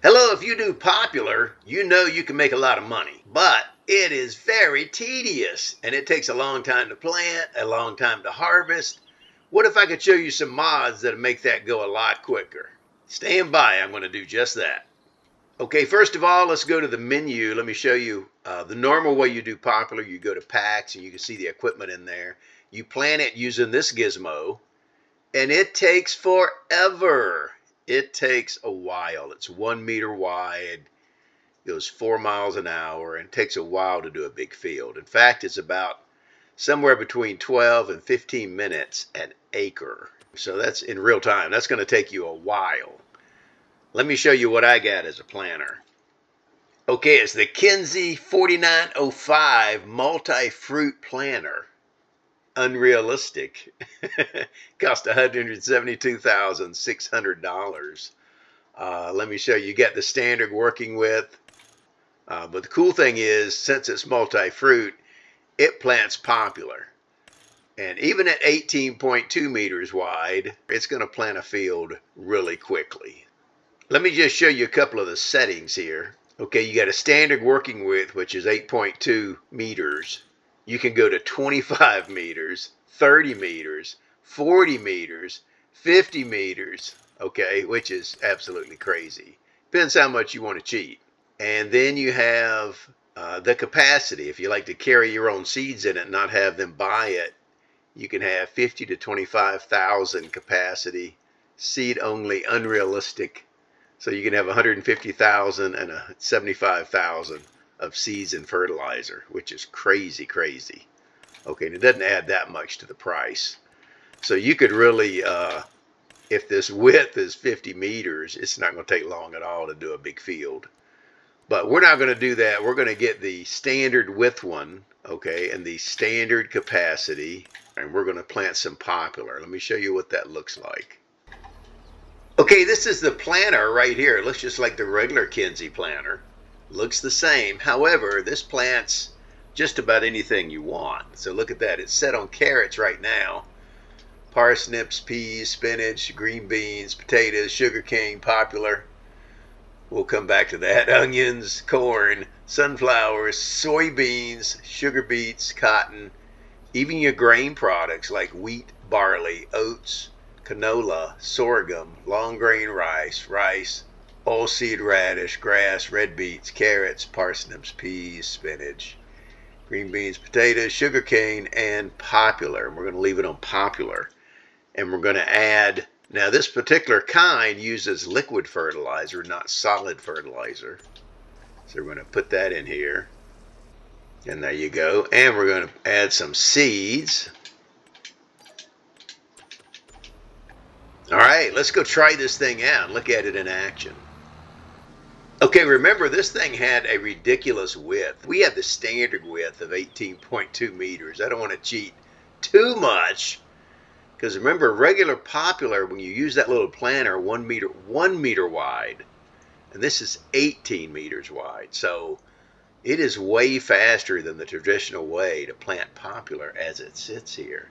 Hello, if you do Poplar, you know you can make a lot of money, but it is very tedious and it takes a long time to plant, a long time to harvest. What if I could show you some mods that make that go a lot quicker? Stand by, I'm going to do just that. Okay, first of all, let's go to the menu. Let me show you the normal way you do Poplar. You go to packs and you can see the equipment in there. You plant it using this gizmo and it takes forever. It takes a while. It's 1 meter wide, goes 4 miles an hour, and it takes a while to do a big field. In fact, it's about somewhere between 12 and 15 minutes an acre. So that's in real time. That's going to take you a while. Let me show you what I got as a planter. Okay, it's the Kinsey 4905 multi-fruit planter. Unrealistic. Cost $172,600. Let me show you. You get the standard working width. But the cool thing is, since it's multi-fruit, it plants Poplar. And even at 18.2 meters wide, it's going to plant a field really quickly. Let me just show you a couple of the settings here. Okay, you got a standard working width, which is 8.2 meters. You can go to 25 meters, 30 meters, 40 meters, 50 meters, okay, which is absolutely crazy. Depends how much you want to cheat. And then you have the capacity. If you like to carry your own seeds in it and not have them buy it, you can have 50 to 25,000 capacity, seed only, unrealistic. So you can have 150,000 and 75,000 of seeds and fertilizer, which is crazy. Okay, and it doesn't add that much to the price. So you could really, if this width is 50 meters, it's not going to take long at all to do a big field. But we're not going to do that. We're going to get the standard width one, okay, and the standard capacity, and we're going to plant some Poplar. Let me show you what that looks like. Okay, this is the planter right here. It looks just like the regular Kinsey planter. Looks the same. However, this plants just about anything you want. So look at that. It's set on carrots right now. Parsnips, peas, spinach, green beans, potatoes, sugarcane, Poplar. We'll come back to that. Onions, corn, sunflowers, soybeans, sugar beets, cotton, even your grain products like wheat, barley, oats, canola, sorghum, long grain rice, oilseed radish, grass, red beets, carrots, parsnips, peas, spinach, green beans, potatoes, sugarcane, and Poplar. And we're going to leave it on Poplar. And we're going to add, now this particular kind uses liquid fertilizer, not solid fertilizer. So we're going to put that in here. And there you go. And we're going to add some seeds. All right, let's go try this thing out. Look at it in action. Okay, remember this thing had a ridiculous width. We have the standard width of 18.2 meters. I don't want to cheat too much because remember regular Poplar, when you use that little planter, 1 meter wide, and this is 18 meters wide. So it is way faster than the traditional way to plant Poplar as it sits here.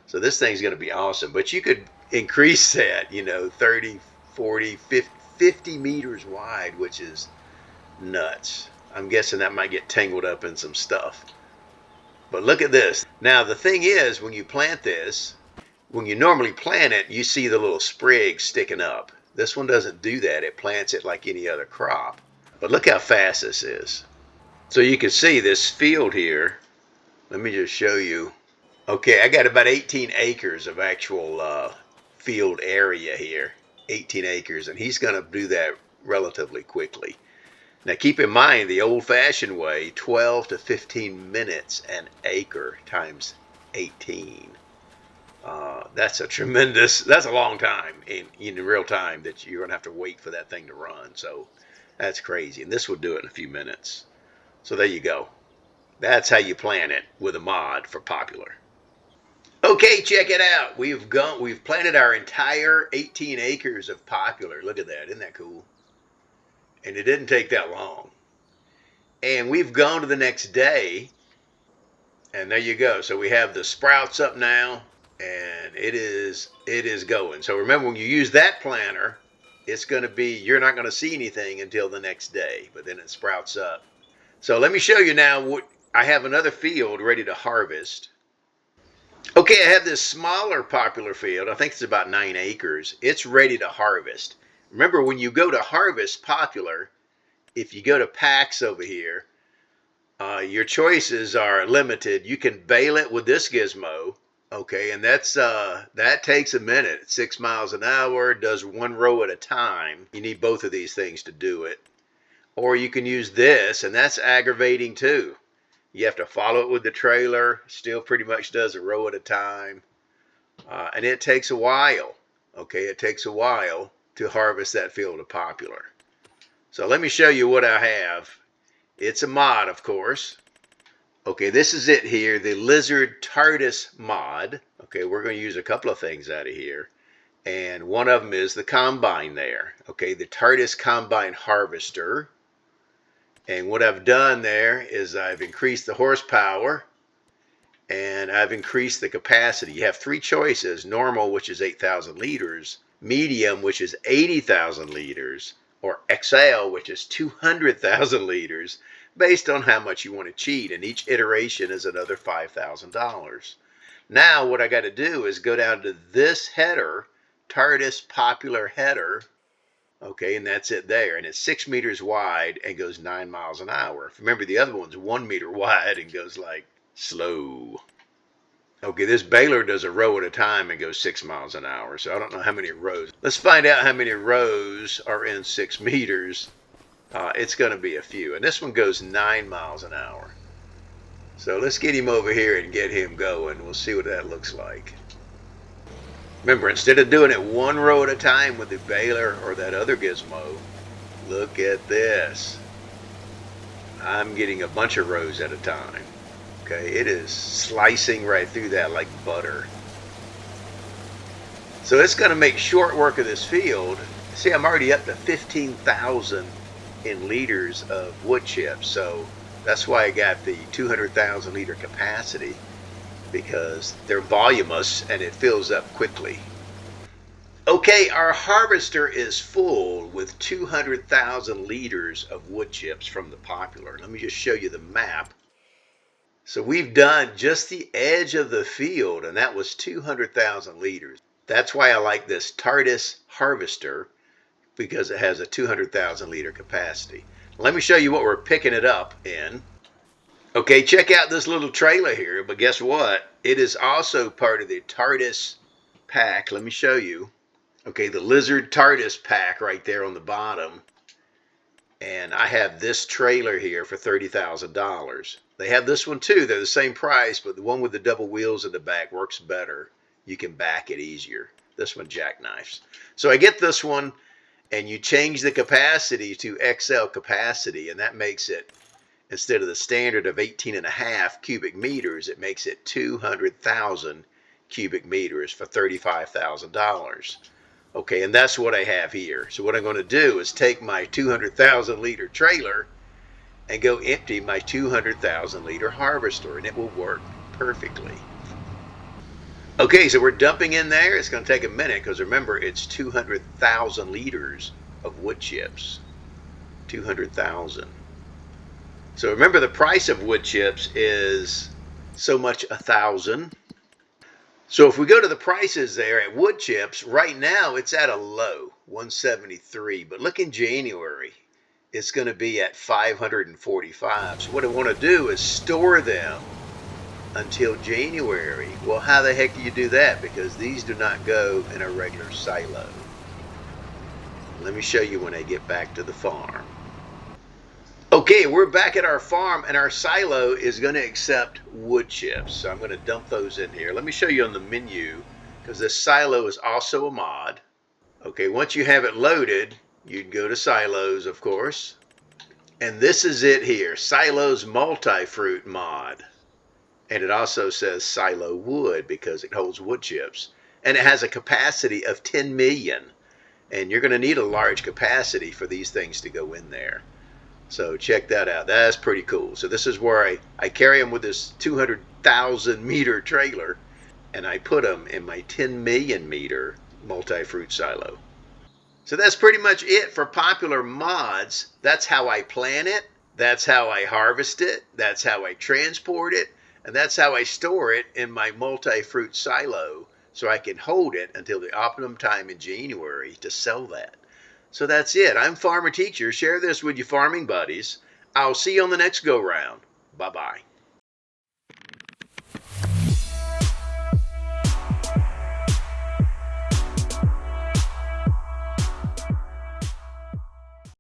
So this thing's going to be awesome, but you could increase that, 30, 40, 50 meters wide, which is nuts. I'm guessing that might get tangled up in some stuff. But look at this. Now, the thing is, when you plant this, when you normally plant it, you see the little sprigs sticking up. This one doesn't do that. It plants it like any other crop. But look how fast this is. So you can see this field here. Let me just show you. Okay, I got about 18 acres of actual field area here. 18 acres, and he's going to do that relatively quickly. Now keep in mind the old-fashioned way, 12 to 15 minutes an acre times 18. That's a long time in real time that you're going to have to wait for that thing to run. So that's crazy, and this will do it in a few minutes. So there you go. That's how you plant it with a mod for Poplar. Okay, check it out. We've planted our entire 18 acres of Poplar. Look at that. Isn't that cool? And it didn't take that long. And we've gone to the next day. And there you go. So we have the sprouts up now. And it is going. So remember, when you use that planter, it's going to be, you're not going to see anything until the next day, but then it sprouts up. So let me show you now what I have another field ready to harvest. Okay, I have this smaller Poplar field. I think it's about 9 acres. It's ready to harvest. Remember, when you go to harvest Poplar, if you go to packs over here, your choices are limited. You can bale it with this gizmo, okay, and that takes a minute. 6 miles an hour, does 1 row at a time. You need both of these things to do it. Or you can use this, and that's aggravating too. You have to follow it with the trailer. Still pretty much does a row at a time. And it takes a while. Okay, it takes a while to harvest that field of Poplar. So let me show you what I have. It's a mod, of course. Okay, this is it here, the Lizard TARDIS mod. Okay, we're going to use a couple of things out of here. And one of them is the combine there. Okay, the TARDIS combine harvester. And what I've done there is I've increased the horsepower and I've increased the capacity. You have 3 choices: normal, which is 8,000 liters, medium, which is 80,000 liters, or XL, which is 200,000 liters, based on how much you want to cheat. And each iteration is another $5,000. Now what I got to do is go down to this header, TARDIS Poplar header. Okay, and that's it there. And it's 6 meters wide and goes 9 miles an hour. Remember, the other one's 1 meter wide and goes like slow. Okay, this baler does a row at a time and goes 6 miles an hour. So I don't know how many rows. Let's find out how many rows are in 6 meters. It's going to be a few. And this one goes 9 miles an hour. So let's get him over here and get him going. We'll see what that looks like. Remember, instead of doing it 1 row at a time with the baler or that other gizmo, look at this. I'm getting a bunch of rows at a time. Okay, it is slicing right through that like butter. So it's going to make short work of this field. See, I'm already up to 15,000 in liters of wood chips. So that's why I got the 200,000 liter capacity, because they're voluminous and it fills up quickly. Okay, our harvester is full with 200,000 liters of wood chips from the Poplar. Let me just show you the map. So we've done just the edge of the field, and that was 200,000 liters. That's why I like this TARDIS harvester, because it has a 200,000 liter capacity. Let me show you what we're picking it up in. Okay, check out this little trailer here, but guess what? It is also part of the TARDIS pack. Let me show you. Okay, the Lizard TARDIS pack right there on the bottom. And I have this trailer here for $30,000. They have this one too. They're the same price, but the one with the double wheels in the back works better. You can back it easier. This one jackknifes. So I get this one, and you change the capacity to XL capacity, and that makes it, instead of the standard of 18.5 cubic meters, it makes it 200,000 cubic meters for $35,000. Okay, and that's what I have here. So what I'm going to do is take my 200,000 liter trailer and go empty my 200,000 liter harvester, and it will work perfectly. Okay, so we're dumping in there. It's going to take a minute because remember, it's 200,000 liters of wood chips. 200,000. So remember, the price of wood chips is so much 1,000. So if we go to the prices there at wood chips, right now it's at a low, 173. But look in January, it's going to be at 545. So what I want to do is store them until January. Well, how the heck do you do that? Because these do not go in a regular silo. Let me show you when I get back to the farm. Okay, we're back at our farm, and our silo is going to accept wood chips. So I'm going to dump those in here. Let me show you on the menu, because this silo is also a mod. Okay, once you have it loaded, you'd go to silos, of course. And this is it here, Silos Multi-Fruit mod. And it also says silo wood because it holds wood chips. And it has a capacity of 10 million. And you're going to need a large capacity for these things to go in there. So check that out. That's pretty cool. So this is where I carry them with this 200,000 meter trailer, and I put them in my 10 million meter multi-fruit silo. So that's pretty much it for Poplar mods. That's how I plant it. That's how I harvest it. That's how I transport it. And that's how I store it in my multi-fruit silo so I can hold it until the optimum time in January to sell that. So that's it. I'm Farmer Teacher. Share this with your farming buddies. I'll see you on the next go round. Bye-bye.